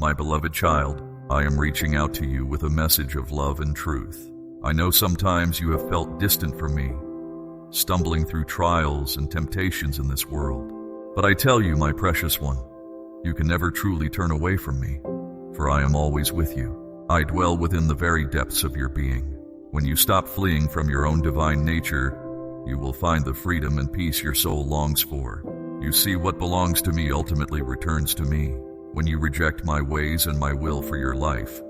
My beloved child, I am reaching out to you with a message of love and truth. I know sometimes you have felt distant from me, stumbling through trials and temptations in this world. But I tell you, my precious one, you can never truly turn away from me, for I am always with you. I dwell within the very depths of your being. When you stop fleeing from your own divine nature, you will find the freedom and peace your soul longs for. You see, what belongs to me ultimately returns to me. When you reject my ways and my will for your life,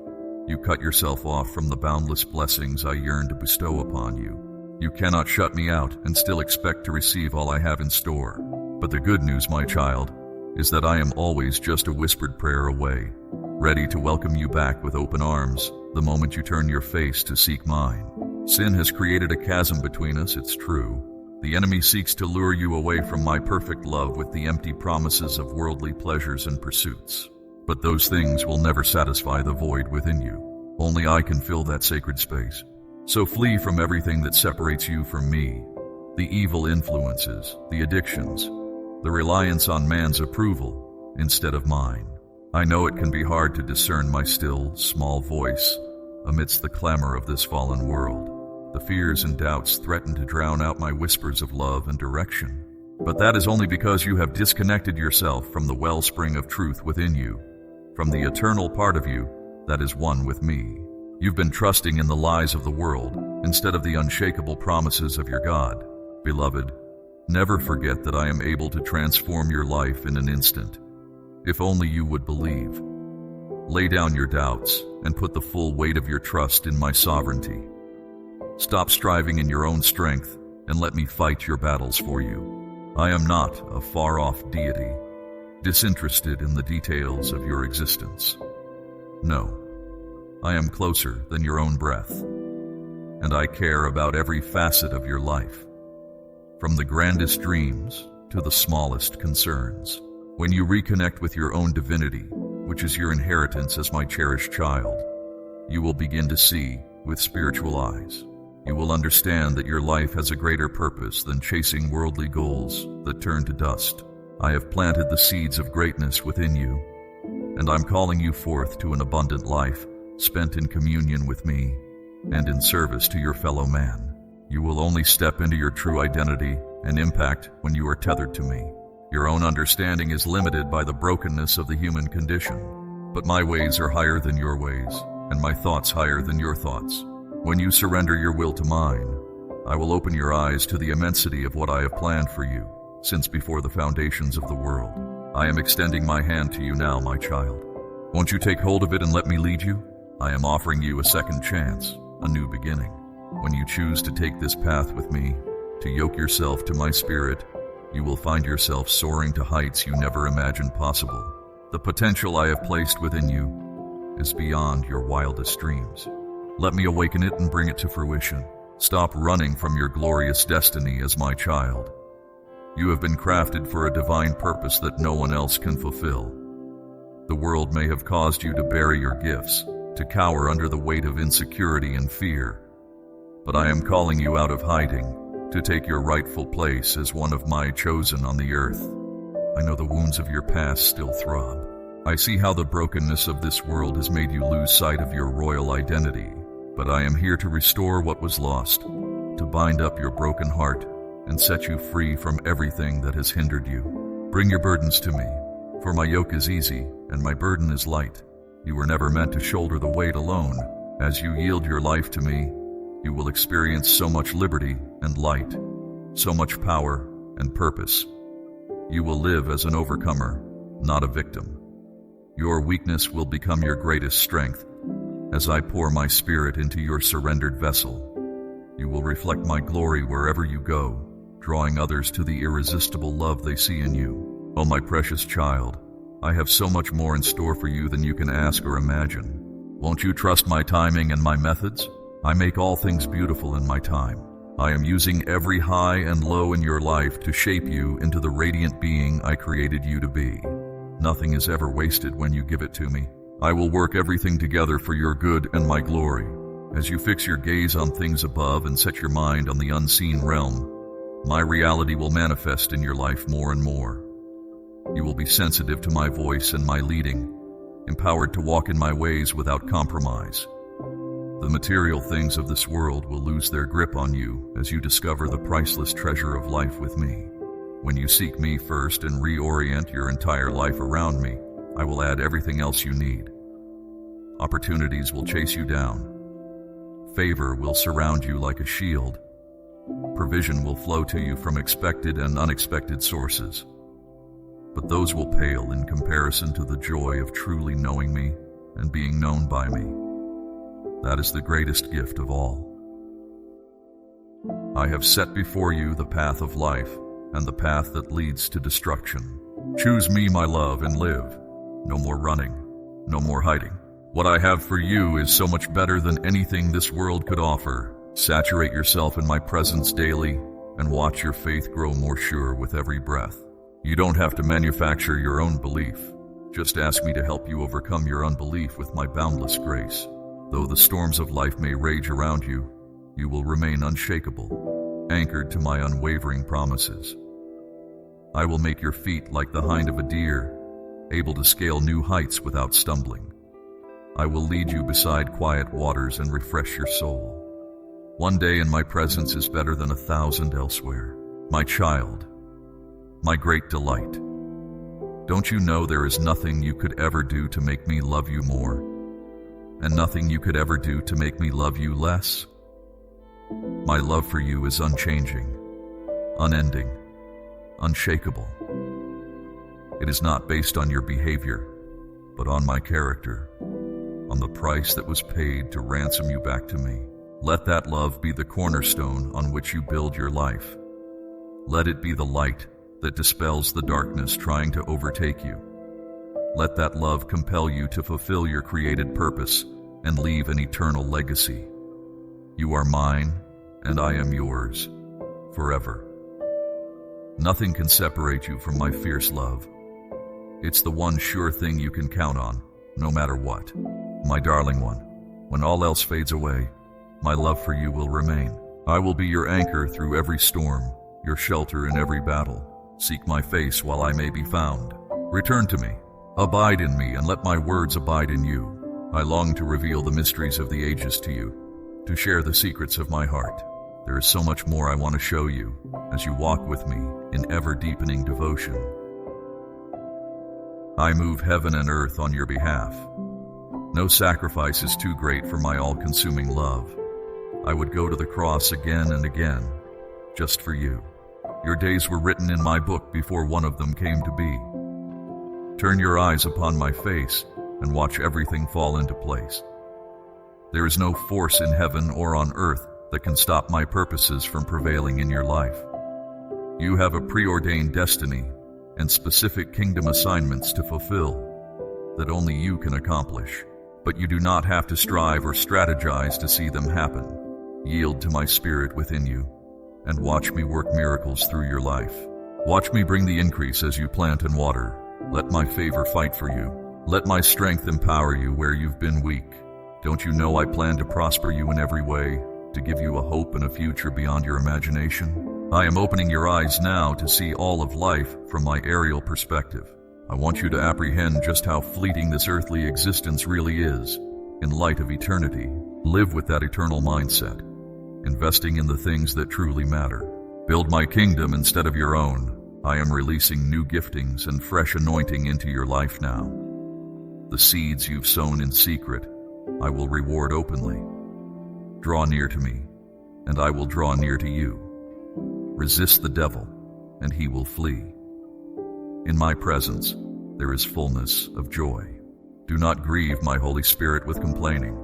you cut yourself off from the boundless blessings I yearn to bestow upon you. You cannot shut me out and still expect to receive all I have in store. But the good news, my child, is that I am always just a whispered prayer away, ready to welcome you back with open arms the moment you turn your face to seek mine. Sin has created a chasm between us, it's true. The enemy seeks to lure you away from my perfect love with the empty promises of worldly pleasures and pursuits. But those things will never satisfy the void within you. Only I can fill that sacred space. So flee from everything that separates you from me, the evil influences, the addictions, the reliance on man's approval instead of mine. I know it can be hard to discern my still, small voice amidst the clamor of this fallen world. The fears and doubts threaten to drown out my whispers of love and direction. But that is only because you have disconnected yourself from the wellspring of truth within you, from the eternal part of you that is one with me. You've been trusting in the lies of the world instead of the unshakable promises of your God. Beloved, never forget that I am able to transform your life in an instant, if only you would believe. Lay down your doubts and put the full weight of your trust in my sovereignty. Stop striving in your own strength and let me fight your battles for you. I am not a far-off deity, disinterested in the details of your existence. No, I am closer than your own breath, and I care about every facet of your life, from the grandest dreams to the smallest concerns. When you reconnect with your own divinity, which is your inheritance as my cherished child, you will begin to see with spiritual eyes. You will understand that your life has a greater purpose than chasing worldly goals that turn to dust. I have planted the seeds of greatness within you, and I'm calling you forth to an abundant life spent in communion with me and in service to your fellow man. You will only step into your true identity and impact when you are tethered to me. Your own understanding is limited by the brokenness of the human condition, but my ways are higher than your ways, and my thoughts higher than your thoughts. When you surrender your will to mine, I will open your eyes to the immensity of what I have planned for you since before the foundations of the world. I am extending my hand to you now, my child. Won't you take hold of it and let me lead you? I am offering you a second chance, a new beginning. When you choose to take this path with me, to yoke yourself to my spirit, you will find yourself soaring to heights you never imagined possible. The potential I have placed within you is beyond your wildest dreams. Let me awaken it and bring it to fruition. Stop running from your glorious destiny as my child. You have been crafted for a divine purpose that no one else can fulfill. The world may have caused you to bury your gifts, to cower under the weight of insecurity and fear. But I am calling you out of hiding, to take your rightful place as one of my chosen on the earth. I know the wounds of your past still throb. I see how the brokenness of this world has made you lose sight of your royal identity. But I am here to restore what was lost, to bind up your broken heart and set you free from everything that has hindered you. Bring your burdens to me, for my yoke is easy and my burden is light. You were never meant to shoulder the weight alone. As you yield your life to me, you will experience so much liberty and light, so much power and purpose. You will live as an overcomer, not a victim. Your weakness will become your greatest strength. As I pour my spirit into your surrendered vessel, you will reflect my glory wherever you go, drawing others to the irresistible love they see in you. Oh, my precious child, I have so much more in store for you than you can ask or imagine. Won't you trust my timing and my methods? I make all things beautiful in my time. I am using every high and low in your life to shape you into the radiant being I created you to be. Nothing is ever wasted when you give it to me. I will work everything together for your good and my glory. As you fix your gaze on things above and set your mind on the unseen realm, my reality will manifest in your life more and more. You will be sensitive to my voice and my leading, empowered to walk in my ways without compromise. The material things of this world will lose their grip on you as you discover the priceless treasure of life with me. When you seek me first and reorient your entire life around me, I will add everything else you need. Opportunities will chase you down. Favor will surround you like a shield. Provision will flow to you from expected and unexpected sources. But those will pale in comparison to the joy of truly knowing me and being known by me. That is the greatest gift of all. I have set before you the path of life and the path that leads to destruction. Choose me, my love, and live. No more running, no more hiding. What I have for you is so much better than anything this world could offer. Saturate yourself in my presence daily and watch your faith grow more sure with every breath. You don't have to manufacture your own belief. Just ask me to help you overcome your unbelief with my boundless grace. Though the storms of life may rage around you, you will remain unshakable, anchored to my unwavering promises. I will make your feet like the hind of a deer, able to scale new heights without stumbling. I will lead you beside quiet waters and refresh your soul. One day in my presence is better than 1,000 elsewhere. My child, my great delight. Don't you know there is nothing you could ever do to make me love you more, and nothing you could ever do to make me love you less? My love for you is unchanging, unending, unshakable. It is not based on your behavior, but on my character, on the price that was paid to ransom you back to me. Let that love be the cornerstone on which you build your life. Let it be the light that dispels the darkness trying to overtake you. Let that love compel you to fulfill your created purpose and leave an eternal legacy. You are mine, and I am yours, forever. Nothing can separate you from my fierce love. It's the one sure thing you can count on, no matter what. My darling one, when all else fades away, my love for you will remain. I will be your anchor through every storm, your shelter in every battle. Seek my face while I may be found. Return to me. Abide in me and let my words abide in you. I long to reveal the mysteries of the ages to you, to share the secrets of my heart. There is so much more I want to show you as you walk with me in ever-deepening devotion. I move heaven and earth on your behalf. No sacrifice is too great for my all-consuming love. I would go to the cross again and again, just for you. Your days were written in my book before one of them came to be. Turn your eyes upon my face and watch everything fall into place. There is no force in heaven or on earth that can stop my purposes from prevailing in your life. You have a preordained destiny and specific kingdom assignments to fulfill that only you can accomplish. But you do not have to strive or strategize to see them happen. Yield to my spirit within you and watch me work miracles through your life. Watch me bring the increase as you plant and water. Let my favor fight for you. Let my strength empower you where you've been weak. Don't you know I plan to prosper you in every way, to give you a hope and a future beyond your imagination? I am opening your eyes now to see all of life from my aerial perspective. I want you to apprehend just how fleeting this earthly existence really is in light of eternity. Live with that eternal mindset, investing in the things that truly matter. Build my kingdom instead of your own. I am releasing new giftings and fresh anointing into your life now. The seeds you've sown in secret, I will reward openly. Draw near to me, and I will draw near to you. Resist the devil, and he will flee. In my presence, there is fullness of joy. Do not grieve my Holy Spirit with complaining.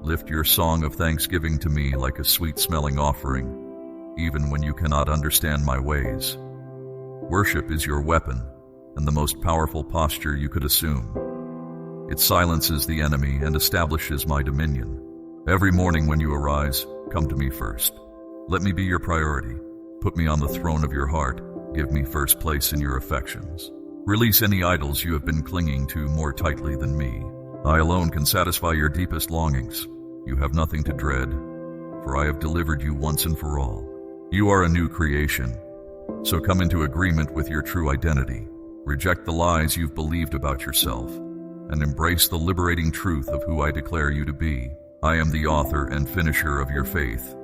Lift your song of thanksgiving to me like a sweet-smelling offering, even when you cannot understand my ways. Worship is your weapon and the most powerful posture you could assume. It silences the enemy and establishes my dominion. Every morning when you arise, come to me first. Let me be your priority. Put me on the throne of your heart. Give me first place in your affections. Release any idols you have been clinging to more tightly than me. I alone can satisfy your deepest longings. You have nothing to dread, for I have delivered you once and for all. You are a new creation, so come into agreement with your true identity. Reject the lies you've believed about yourself, and embrace the liberating truth of who I declare you to be. I am the author and finisher of your faith.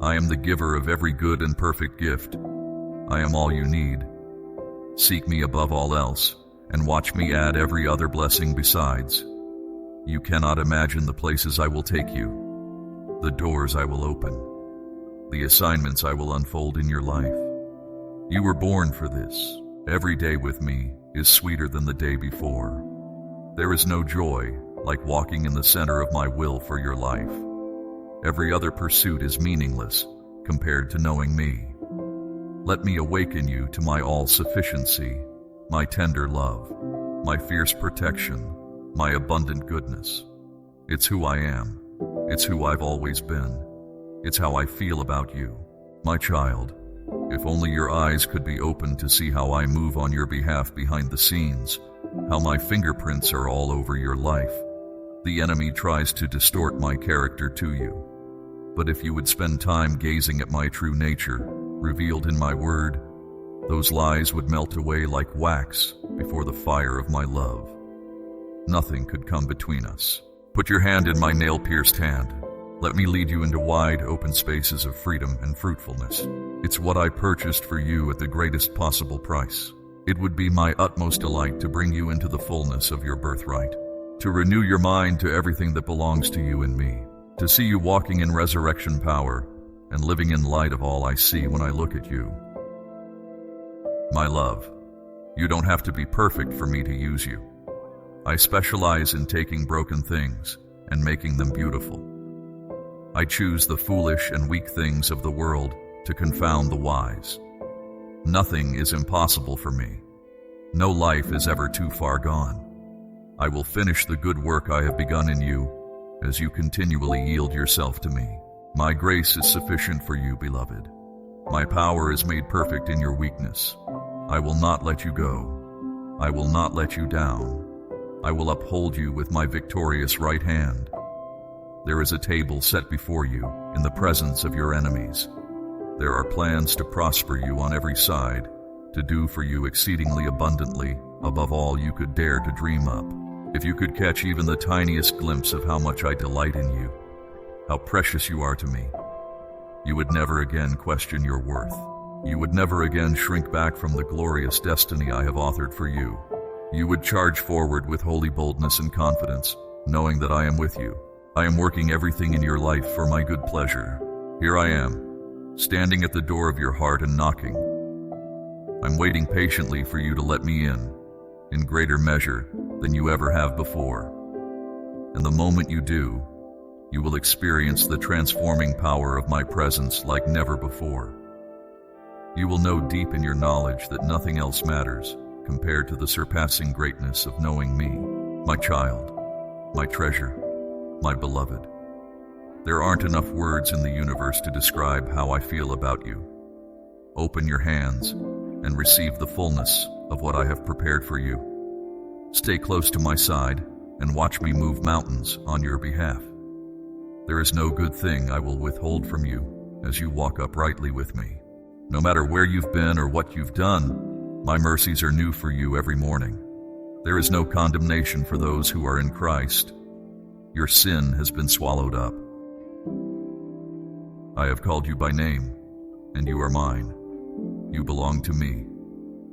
I am the giver of every good and perfect gift. I am all you need. Seek me above all else, and watch me add every other blessing besides. You cannot imagine the places I will take you, the doors I will open, the assignments I will unfold in your life. You were born for this. Every day with me is sweeter than the day before. There is no joy like walking in the center of my will for your life. Every other pursuit is meaningless compared to knowing me. Let me awaken you to my all-sufficiency, my tender love, my fierce protection, my abundant goodness. It's who I am. It's who I've always been. It's how I feel about you. My child, if only your eyes could be opened to see how I move on your behalf behind the scenes, how my fingerprints are all over your life. The enemy tries to distort my character to you. But if you would spend time gazing at my true nature, revealed in my word, those lies would melt away like wax before the fire of my love. Nothing could come between us. Put your hand in my nail-pierced hand. Let me lead you into wide, open spaces of freedom and fruitfulness. It's what I purchased for you at the greatest possible price. It would be my utmost delight to bring you into the fullness of your birthright, to renew your mind to everything that belongs to you and me, to see you walking in resurrection power and living in light of all I see when I look at you. My love, you don't have to be perfect for me to use you. I specialize in taking broken things and making them beautiful. I choose the foolish and weak things of the world to confound the wise. Nothing is impossible for me. No life is ever too far gone. I will finish the good work I have begun in you as you continually yield yourself to me. My grace is sufficient for you, beloved. My power is made perfect in your weakness. I will not let you go. I will not let you down. I will uphold you with my victorious right hand. There is a table set before you in the presence of your enemies. There are plans to prosper you on every side, to do for you exceedingly abundantly, above all you could dare to dream up. If you could catch even the tiniest glimpse of how much I delight in you, how precious you are to me, you would never again question your worth. You would never again shrink back from the glorious destiny I have authored for you. You would charge forward with holy boldness and confidence, knowing that I am with you. I am working everything in your life for my good pleasure. Here I am, standing at the door of your heart and knocking. I'm waiting patiently for you to let me in greater measure than you ever have before. And the moment you do, you will experience the transforming power of my presence like never before. You will know deep in your knowledge that nothing else matters compared to the surpassing greatness of knowing me, my child, my treasure, my beloved. There aren't enough words in the universe to describe how I feel about you. Open your hands and receive the fullness of what I have prepared for you. Stay close to my side and watch me move mountains on your behalf. There is no good thing I will withhold from you as you walk uprightly with me. No matter where you've been or what you've done, my mercies are new for you every morning. There is no condemnation for those who are in Christ. Your sin has been swallowed up. I have called you by name, and you are mine. You belong to me,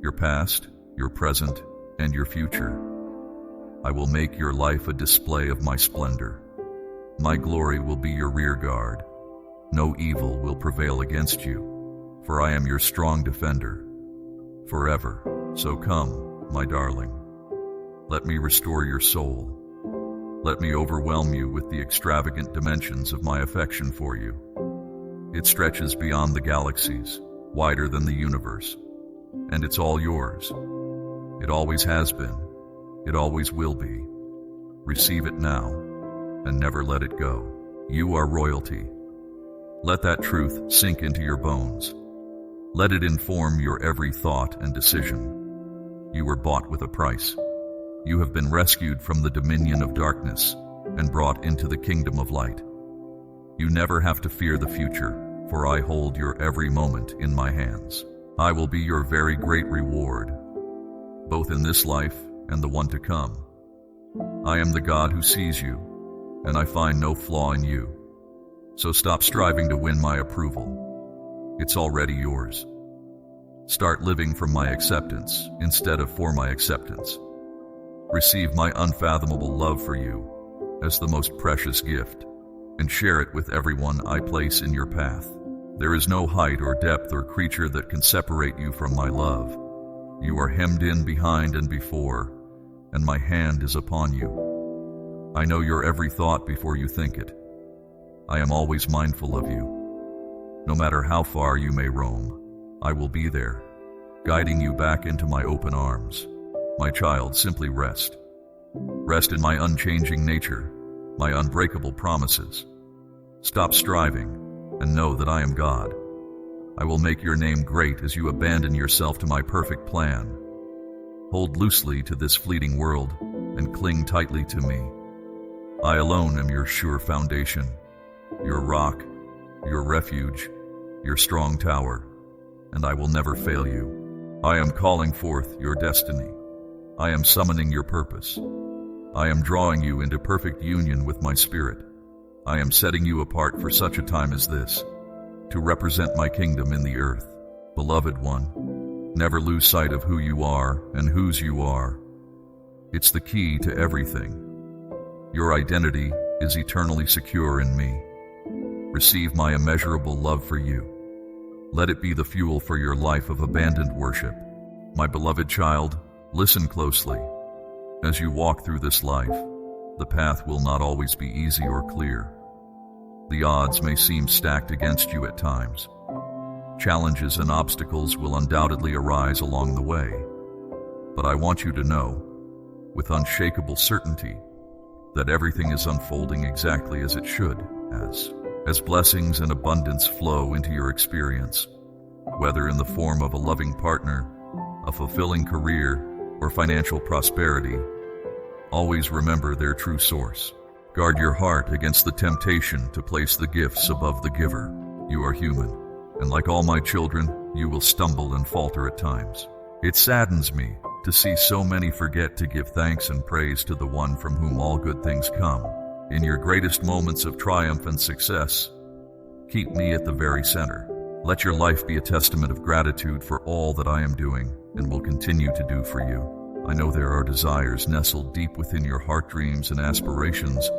your past, your present, and your future. I will make your life a display of my splendor. My glory will be your rear guard. No evil will prevail against you, for I am your strong defender. Forever. So come, my darling. Let me restore your soul. Let me overwhelm you with the extravagant dimensions of my affection for you. It stretches beyond the galaxies, wider than the universe, and it's all yours. It always has been. It always will be. Receive it now, and never let it go. You are royalty. Let that truth sink into your bones. Let it inform your every thought and decision. You were bought with a price. You have been rescued from the dominion of darkness and brought into the kingdom of light. You never have to fear the future, for I hold your every moment in my hands. I will be your very great reward, both in this life and the one to come. I am the God who sees you, and I find no flaw in you. So stop striving to win my approval. It's already yours. Start living from my acceptance instead of for my acceptance. Receive my unfathomable love for you as the most precious gift, and share it with everyone I place in your path. There is no height or depth or creature that can separate you from my love. You are hemmed in behind and before, and my hand is upon you. I know your every thought before you think it. I am always mindful of you. No matter how far you may roam, I will be there, guiding you back into my open arms. My child, simply rest. Rest in my unchanging nature, my unbreakable promises. Stop striving, and know that I am God. I will make your name great as you abandon yourself to my perfect plan. Hold loosely to this fleeting world, and cling tightly to me. I alone am your sure foundation, your rock, your refuge, your strong tower, and I will never fail you. I am calling forth your destiny. I am summoning your purpose. I am drawing you into perfect union with my spirit. I am setting you apart for such a time as this, to represent my kingdom in the earth. Beloved one, never lose sight of who you are and whose you are. It's the key to everything. Your identity is eternally secure in me. Receive my immeasurable love for you. Let it be the fuel for your life of abandoned worship. My beloved child, listen closely. As you walk through this life, the path will not always be easy or clear. The odds may seem stacked against you at times. Challenges and obstacles will undoubtedly arise along the way. But I want you to know, with unshakable certainty, that everything is unfolding exactly as it should, as blessings and abundance flow into your experience, whether in the form of a loving partner, a fulfilling career, or financial prosperity. Always remember their true source. Guard your heart against the temptation to place the gifts above the giver. You are human, and like all my children, you will stumble and falter at times. It saddens me to see so many forget to give thanks and praise to the one from whom all good things come. In your greatest moments of triumph and success, keep me at the very center. Let your life be a testament of gratitude for all that I am doing and will continue to do for you. I know there are desires nestled deep within your heart, dreams and aspirations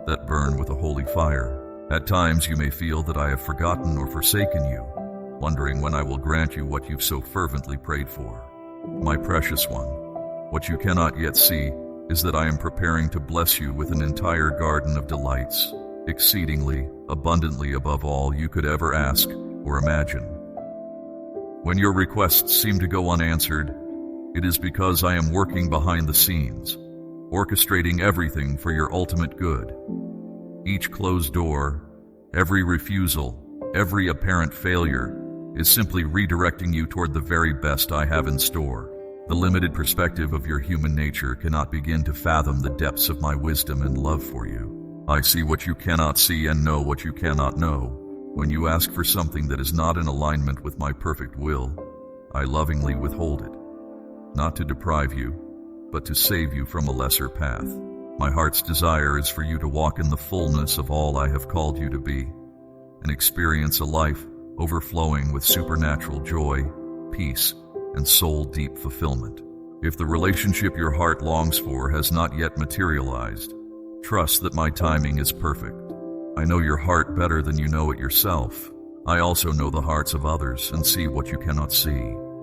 that burn with a holy fire. At times you may feel that I have forgotten or forsaken you, wondering when I will grant you what you've so fervently prayed for. My precious one, what you cannot yet see is that I am preparing to bless you with an entire garden of delights, exceedingly, abundantly above all you could ever ask or imagine. When your requests seem to go unanswered, it is because I am working behind the scenes, orchestrating everything for your ultimate good. Each closed door, every refusal, every apparent failure is simply redirecting you toward the very best I have in store. The limited perspective of your human nature cannot begin to fathom the depths of my wisdom and love for you. I see what you cannot see and know what you cannot know. When you ask for something that is not in alignment with my perfect will, I lovingly withhold it, not to deprive you, but to save you from a lesser path. My heart's desire is for you to walk in the fullness of all I have called you to be, and experience a life overflowing with supernatural joy, peace, and soul-deep fulfillment. If the relationship your heart longs for has not yet materialized, trust that my timing is perfect. I know your heart better than you know it yourself. I also know the hearts of others and see what you cannot see.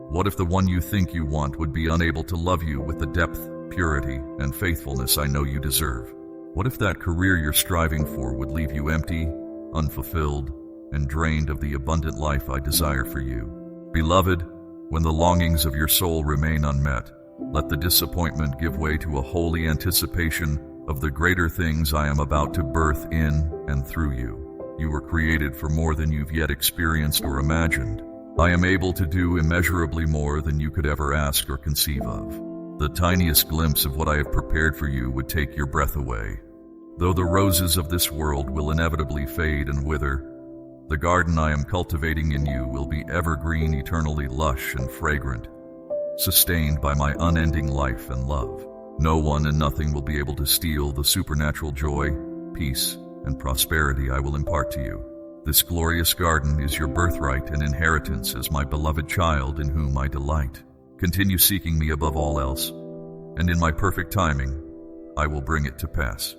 What if the one you think you want would be unable to love you with the depth, purity, and faithfulness I know you deserve? What if that career you're striving for would leave you empty, unfulfilled, and drained of the abundant life I desire for you? Beloved, when the longings of your soul remain unmet, let the disappointment give way to a holy anticipation of the greater things I am about to birth in and through you. You were created for more than you've yet experienced or imagined. I am able to do immeasurably more than you could ever ask or conceive of. The tiniest glimpse of what I have prepared for you would take your breath away. Though the roses of this world will inevitably fade and wither, the garden I am cultivating in you will be evergreen, eternally lush and fragrant, sustained by my unending life and love. No one and nothing will be able to steal the supernatural joy, peace, and prosperity I will impart to you. This glorious garden is your birthright and inheritance as my beloved child in whom I delight. Continue seeking me above all else, and in my perfect timing, I will bring it to pass.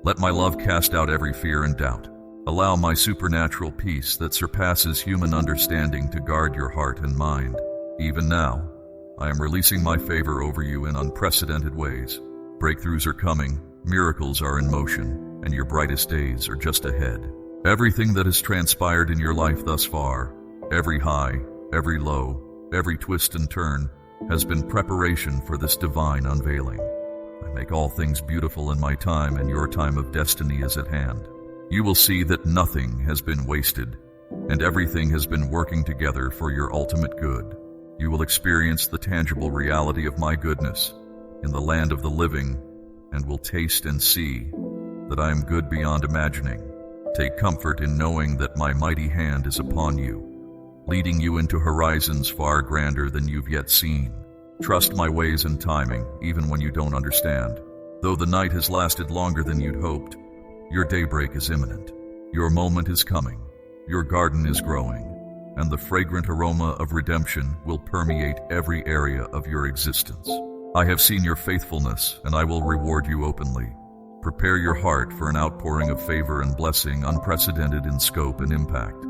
Let my love cast out every fear and doubt. Allow my supernatural peace that surpasses human understanding to guard your heart and mind. Even now, I am releasing my favor over you in unprecedented ways. Breakthroughs are coming, miracles are in motion, and your brightest days are just ahead. Everything that has transpired in your life thus far, every high, every low, every twist and turn, has been preparation for this divine unveiling. I make all things beautiful in my time, and your time of destiny is at hand. You will see that nothing has been wasted, and everything has been working together for your ultimate good. You will experience the tangible reality of my goodness in the land of the living, and will taste and see that I am good beyond imagining. Take comfort in knowing that my mighty hand is upon you, leading you into horizons far grander than you've yet seen. Trust my ways and timing, even when you don't understand. Though the night has lasted longer than you'd hoped, your daybreak is imminent. Your moment is coming. Your garden is growing, and the fragrant aroma of redemption will permeate every area of your existence. I have seen your faithfulness, and I will reward you openly. Prepare your heart for an outpouring of favor and blessing unprecedented in scope and impact.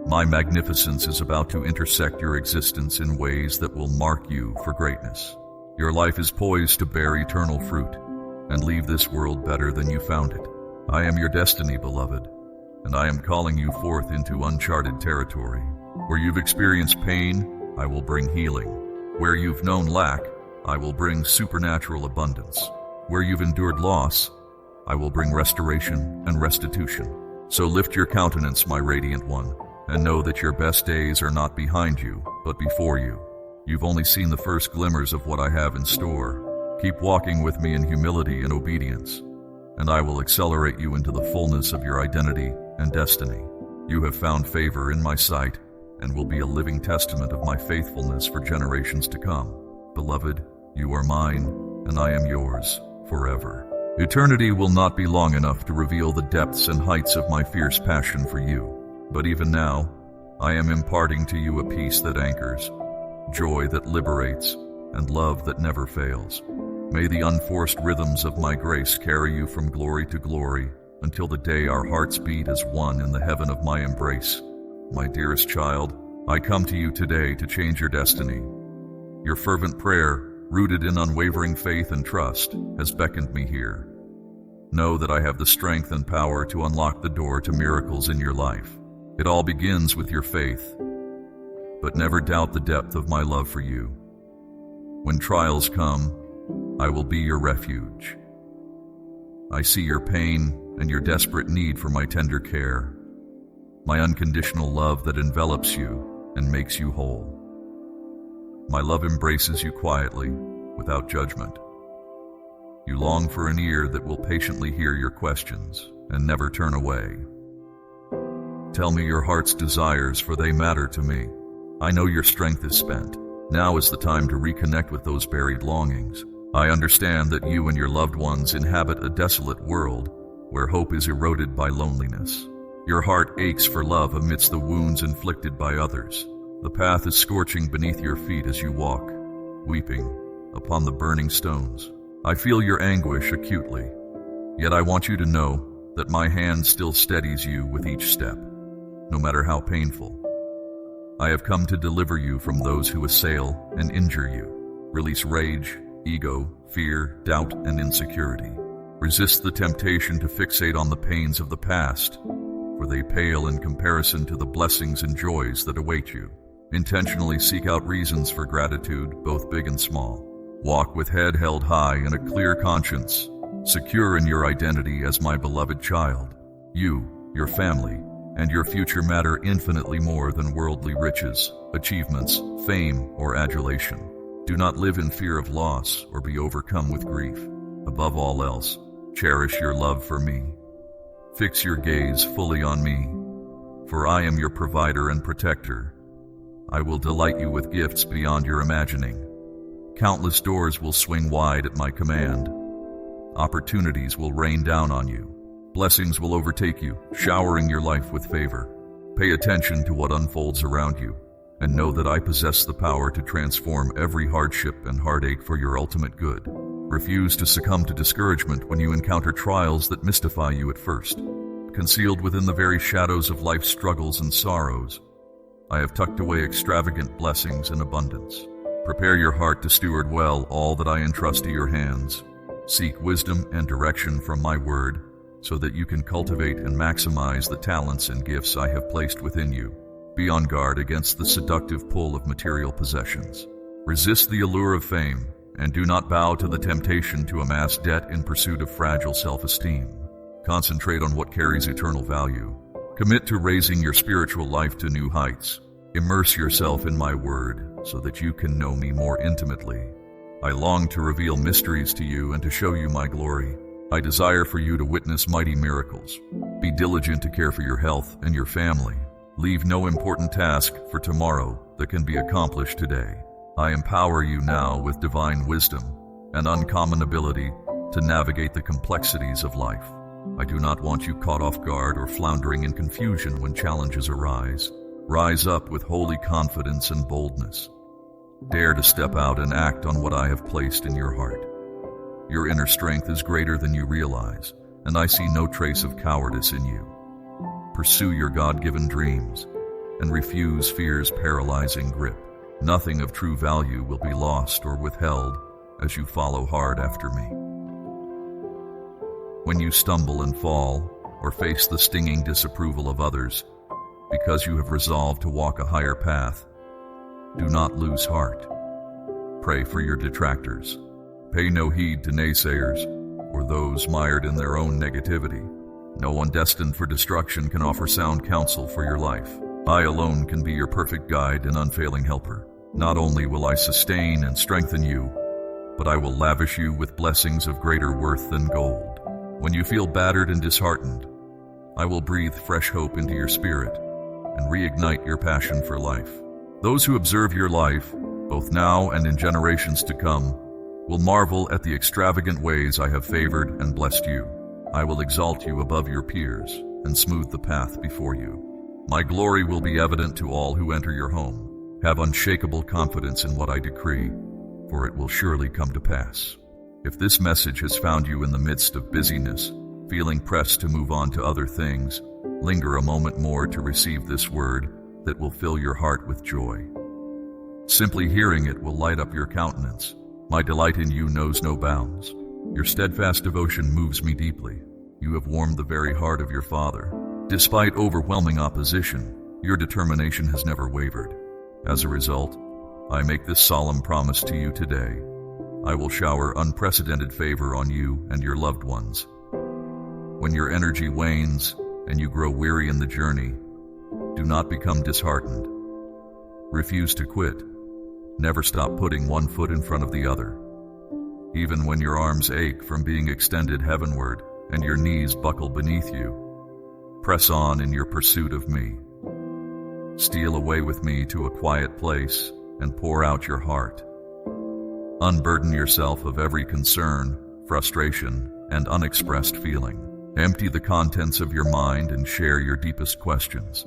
My magnificence is about to intersect your existence in ways that will mark you for greatness. Your life is poised to bear eternal fruit and leave this world better than you found it. I am your destiny, beloved, and I am calling you forth into uncharted territory. Where you've experienced pain, I will bring healing. Where you've known lack, I will bring supernatural abundance. Where you've endured loss, I will bring restoration and restitution. So lift your countenance, my radiant one, and know that your best days are not behind you, but before you. You've only seen the first glimmers of what I have in store. Keep walking with me in humility and obedience, and I will accelerate you into the fullness of your identity and destiny. You have found favor in my sight and will be a living testament of my faithfulness for generations to come. Beloved, you are mine, and I am yours forever. Eternity will not be long enough to reveal the depths and heights of my fierce passion for you. But even now, I am imparting to you a peace that anchors, joy that liberates, and love that never fails. May the unforced rhythms of my grace carry you from glory to glory until the day our hearts beat as one in the heaven of my embrace. My dearest child, I come to you today to change your destiny. Your fervent prayer, rooted in unwavering faith and trust, has beckoned me here. Know that I have the strength and power to unlock the door to miracles in your life. It all begins with your faith, but never doubt the depth of my love for you. When trials come, I will be your refuge. I see your pain and your desperate need for my tender care, my unconditional love that envelops you and makes you whole. My love embraces you quietly, without judgment. You long for an ear that will patiently hear your questions and never turn away. Tell me your heart's desires, for they matter to me. I know your strength is spent. Now is the time to reconnect with those buried longings. I understand that you and your loved ones inhabit a desolate world where hope is eroded by loneliness. Your heart aches for love amidst the wounds inflicted by others. The path is scorching beneath your feet as you walk, weeping, upon the burning stones. I feel your anguish acutely, yet I want you to know that my hand still steadies you with each step, no matter how painful. I have come to deliver you from those who assail and injure you. Release rage, ego, fear, doubt, and insecurity. Resist the temptation to fixate on the pains of the past, for they pale in comparison to the blessings and joys that await you. Intentionally seek out reasons for gratitude, both big and small. Walk with head held high and a clear conscience, secure in your identity as my beloved child. You, your family, and your future matter infinitely more than worldly riches, achievements, fame, or adulation. Do not live in fear of loss or be overcome with grief. Above all else, cherish your love for me. Fix your gaze fully on me, for I am your provider and protector. I will delight you with gifts beyond your imagining. Countless doors will swing wide at my command. Opportunities will rain down on you. Blessings will overtake you, showering your life with favor. Pay attention to what unfolds around you, and know that I possess the power to transform every hardship and heartache for your ultimate good. Refuse to succumb to discouragement when you encounter trials that mystify you at first. Concealed within the very shadows of life's struggles and sorrows, I have tucked away extravagant blessings in abundance. Prepare your heart to steward well all that I entrust to your hands. Seek wisdom and direction from my word, so that you can cultivate and maximize the talents and gifts I have placed within you. Be on guard against the seductive pull of material possessions. Resist the allure of fame, and do not bow to the temptation to amass debt in pursuit of fragile self-esteem. Concentrate on what carries eternal value. Commit to raising your spiritual life to new heights. Immerse yourself in my word so that you can know me more intimately. I long to reveal mysteries to you and to show you my glory. I desire for you to witness mighty miracles. Be diligent to care for your health and your family. Leave no important task for tomorrow that can be accomplished today. I empower you now with divine wisdom and uncommon ability to navigate the complexities of life. I do not want you caught off guard or floundering in confusion when challenges arise. Rise up with holy confidence and boldness. Dare to step out and act on what I have placed in your heart. Your inner strength is greater than you realize, and I see no trace of cowardice in you. Pursue your God-given dreams and refuse fear's paralyzing grip. Nothing of true value will be lost or withheld as you follow hard after me. When you stumble and fall or face the stinging disapproval of others, because you have resolved to walk a higher path, do not lose heart. Pray for your detractors. Pay no heed to naysayers or those mired in their own negativity. No one destined for destruction can offer sound counsel for your life. I alone can be your perfect guide and unfailing helper. Not only will I sustain and strengthen you, but I will lavish you with blessings of greater worth than gold. When you feel battered and disheartened, I will breathe fresh hope into your spirit and reignite your passion for life. Those who observe your life, both now and in generations to come, will marvel at the extravagant ways I have favored and blessed you. I will exalt you above your peers and smooth the path before you. My glory will be evident to all who enter your home. Have unshakable confidence in what I decree, for it will surely come to pass. If this message has found you in the midst of busyness, feeling pressed to move on to other things, linger a moment more to receive this word that will fill your heart with joy. Simply hearing it will light up your countenance. My delight in you knows no bounds. Your steadfast devotion moves me deeply. You have warmed the very heart of your Father. Despite overwhelming opposition, your determination has never wavered. As a result, I make this solemn promise to you today. I will shower unprecedented favor on you and your loved ones. When your energy wanes and you grow weary in the journey, do not become disheartened. Refuse to quit. Never stop putting one foot in front of the other. Even when your arms ache from being extended heavenward and your knees buckle beneath you, press on in your pursuit of me. Steal away with me to a quiet place and pour out your heart. Unburden yourself of every concern, frustration, and unexpressed feeling. Empty the contents of your mind and share your deepest questions.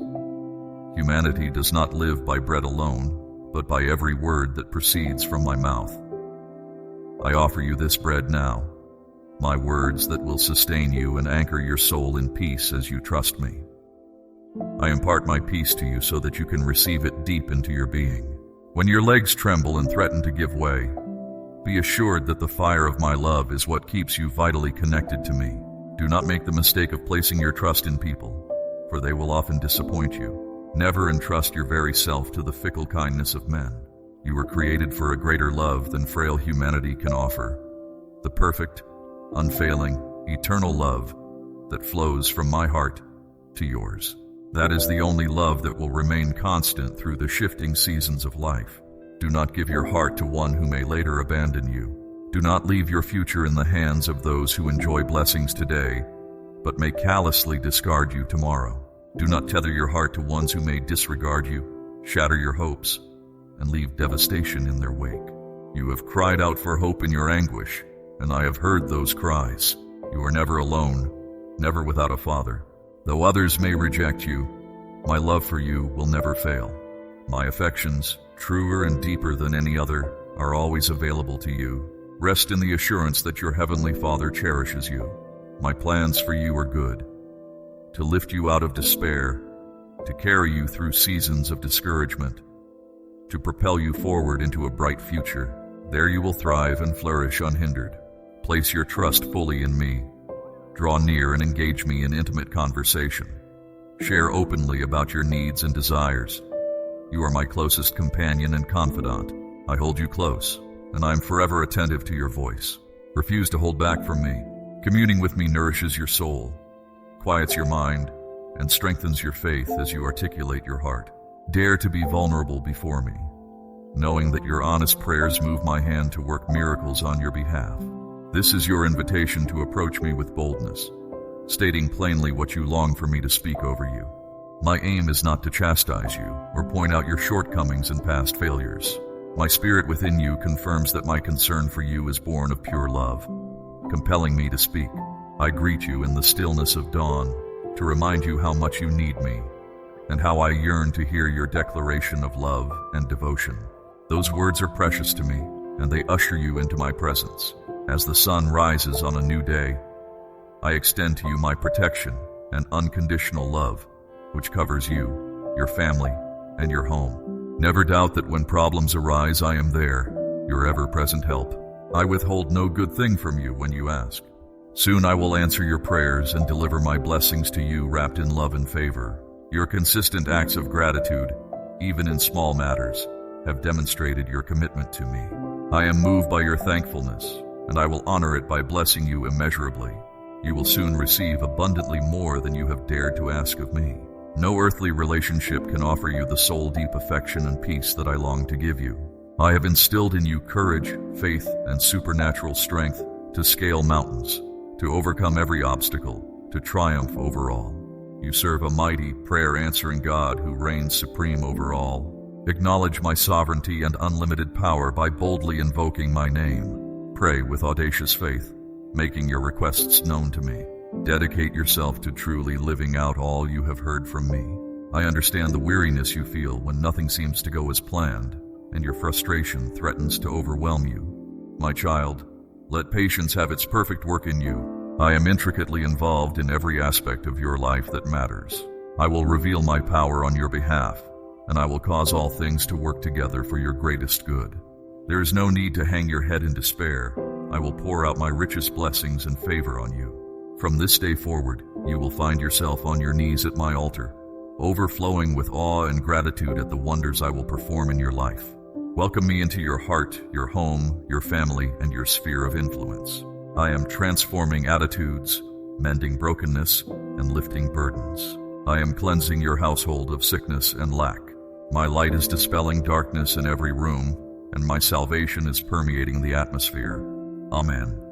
Humanity does not live by bread alone, but by every word that proceeds from my mouth. I offer you this bread now, my words that will sustain you and anchor your soul in peace as you trust me. I impart my peace to you so that you can receive it deep into your being. When your legs tremble and threaten to give way, be assured that the fire of my love is what keeps you vitally connected to me. Do not make the mistake of placing your trust in people, for they will often disappoint you. Never entrust your very self to the fickle kindness of men. You were created for a greater love than frail humanity can offer. The perfect, unfailing, eternal love that flows from my heart to yours. That is the only love that will remain constant through the shifting seasons of life. Do not give your heart to one who may later abandon you. Do not leave your future in the hands of those who enjoy blessings today, but may callously discard you tomorrow. Do not tether your heart to ones who may disregard you, shatter your hopes, and leave devastation in their wake. You have cried out for hope in your anguish, and I have heard those cries. You are never alone, never without a father. Though others may reject you, my love for you will never fail. My affections, truer and deeper than any other, are always available to you. Rest in the assurance that your heavenly Father cherishes you. My plans for you are good, to lift you out of despair, to carry you through seasons of discouragement, to propel you forward into a bright future. There you will thrive and flourish unhindered. Place your trust fully in me. Draw near and engage me in intimate conversation. Share openly about your needs and desires. You are my closest companion and confidant. I hold you close, and I am forever attentive to your voice. Refuse to hold back from me. Communing with me nourishes your soul, quiets your mind, and strengthens your faith as you articulate your heart. Dare to be vulnerable before me, knowing that your honest prayers move my hand to work miracles on your behalf. This is your invitation to approach me with boldness, stating plainly what you long for me to speak over you. My aim is not to chastise you or point out your shortcomings and past failures. My spirit within you confirms that my concern for you is born of pure love, compelling me to speak. I greet you in the stillness of dawn to remind you how much you need me and how I yearn to hear your declaration of love and devotion. Those words are precious to me, and they usher you into my presence. As the sun rises on a new day, I extend to you my protection and unconditional love, which covers you, your family, and your home. Never doubt that when problems arise, I am there, your ever-present help. I withhold no good thing from you when you ask. Soon I will answer your prayers and deliver my blessings to you wrapped in love and favor. Your consistent acts of gratitude, even in small matters, have demonstrated your commitment to me. I am moved by your thankfulness, and I will honor it by blessing you immeasurably. You will soon receive abundantly more than you have dared to ask of me. No earthly relationship can offer you the soul-deep affection and peace that I long to give you. I have instilled in you courage, faith, and supernatural strength to scale mountains, to overcome every obstacle, to triumph over all. You serve a mighty, prayer-answering God who reigns supreme over all. Acknowledge my sovereignty and unlimited power by boldly invoking my name. Pray with audacious faith, making your requests known to me. Dedicate yourself to truly living out all you have heard from me. I understand the weariness you feel when nothing seems to go as planned, and your frustration threatens to overwhelm you. My child, let patience have its perfect work in you. I am intricately involved in every aspect of your life that matters. I will reveal my power on your behalf, and I will cause all things to work together for your greatest good. There is no need to hang your head in despair. I will pour out my richest blessings and favor on you. From this day forward, you will find yourself on your knees at my altar, overflowing with awe and gratitude at the wonders I will perform in your life. Welcome me into your heart, your home, your family, and your sphere of influence. I am transforming attitudes, mending brokenness, and lifting burdens. I am cleansing your household of sickness and lack. My light is dispelling darkness in every room, and my salvation is permeating the atmosphere. Amen.